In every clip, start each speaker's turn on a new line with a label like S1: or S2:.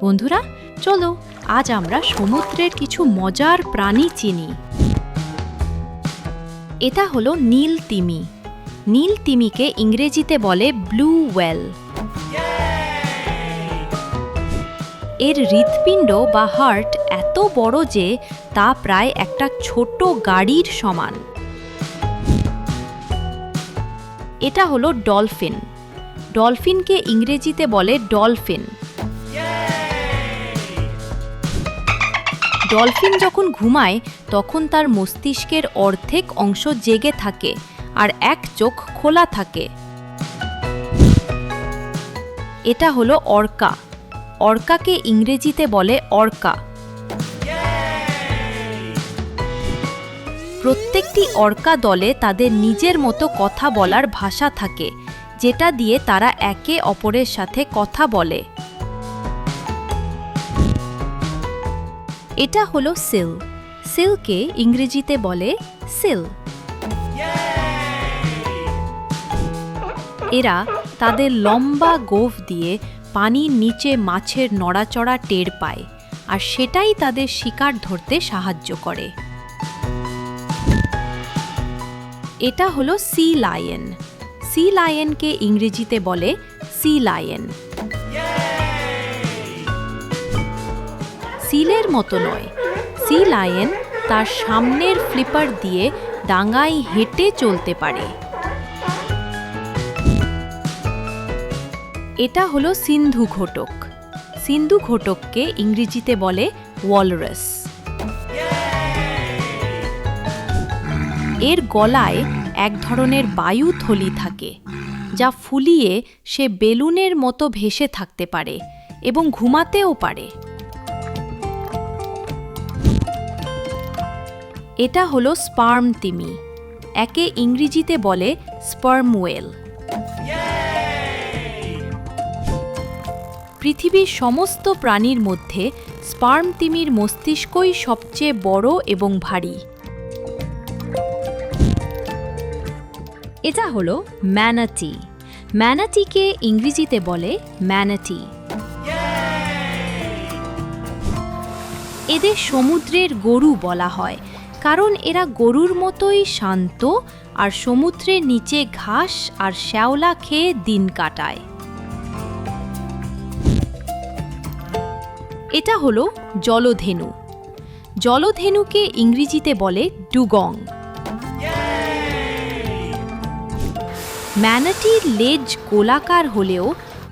S1: বন্ধুরা, চলো আজ আমরা সমুদ্রের কিছু মজার প্রাণী চিনি। এটা হলো নীল তিমি। নীল তিমিকে ইংরেজিতে বলে ব্লু ওয়েল। এর হৃৎপিণ্ড বা হার্ট এত বড় যে তা প্রায় একটা ছোট গাড়ির সমান। এটা হলো ডলফিন। ডলফিনকে ইংরেজিতে বলে ডলফিন। ডলফিন যখন ঘুমায় তখন তার মস্তিষ্কের অর্ধেক অংশ জেগে থাকে আর এক চোখ খোলা থাকে। এটা হলো অর্কা। অর্কাকে ইংরেজিতে বলে অর্কা। প্রত্যেকটি অর্কা দলে তাদের নিজের মতো কথা বলার ভাষা থাকে, যেটা দিয়ে তারা একে অপরের সাথে কথা বলে। এটা হলো সিল। সিলকে ইংরেজিতে বলে সিল। এরা তাদের লম্বা গোঁফ দিয়ে পানির নিচে মাছের নড়াচড়া টের পায়, আর সেটাই তাদের শিকার ধরতে সাহায্য করে। এটা হলো সি লায়ন। সি লায়নকে ইংরেজিতে বলে সি লায়ন। সিলের মতো নয়, সি লায়ন তার সামনের ফ্লিপার দিয়ে ডাঙায় হেঁটে চলতে পারে। এটা হলো সিন্ধু ঘোটক। সিন্ধু ঘোটককে ইংরেজিতে বলে ওয়ালরাস। এর গলায় এক ধরনের বায়ুথলি থাকে, যা ফুলিয়ে সে বেলুনের মতো ভেসে থাকতে পারে এবং ঘুমাতেও পারে। এটা হলো স্পার্ম তিমি। একে ইংরেজিতে বলে স্পার্ম ওয়েল। পৃথিবীর সমস্ত প্রাণীর মধ্যে স্পার্ম তিমির মস্তিষ্কই সবচেয়ে বড় এবং ভারী। এটা হলো ম্যানাটি। ম্যানাটিকে ইংরেজিতে বলে ম্যানাটি। এদের সমুদ্রের গরু বলা হয়, কারণ এরা গরুর মতোই শান্ত আর সমুদ্রের নিচে ঘাস আর শ্যাওলা খেয়ে দিন কাটায়। এটা হলো জলধেনু। জলধেনুকে ইংরেজিতে বলে ডুগং। ম্যানাটির লেজ গোলাকার হলেও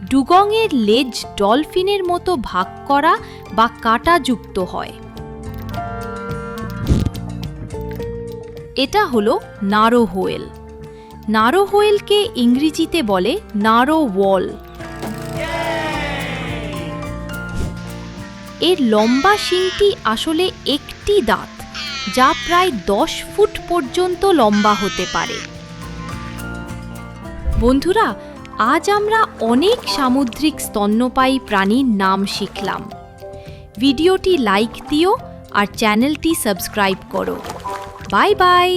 S1: ডুগংয়ের লেজ ডলফিনের মতো ভাগ করা বা কাঁটাযুক্ত হয়। এটা হলো নারোহোয়েল। নারোহোয়েলকে ইংরেজিতে বলে নারোওয়াল। এর লম্বা শিংটি আসলে একটি দাঁত, যা প্রায় 10 ফুট পর্যন্ত লম্বা হতে পারে। বন্ধুরা, আজ আমরা অনেক সামুদ্রিক স্তন্যপায়ী প্রাণীর নাম শিখলাম। ভিডিওটি লাইক দিও আর চ্যানেলটি সাবস্ক্রাইব করো। Bye bye.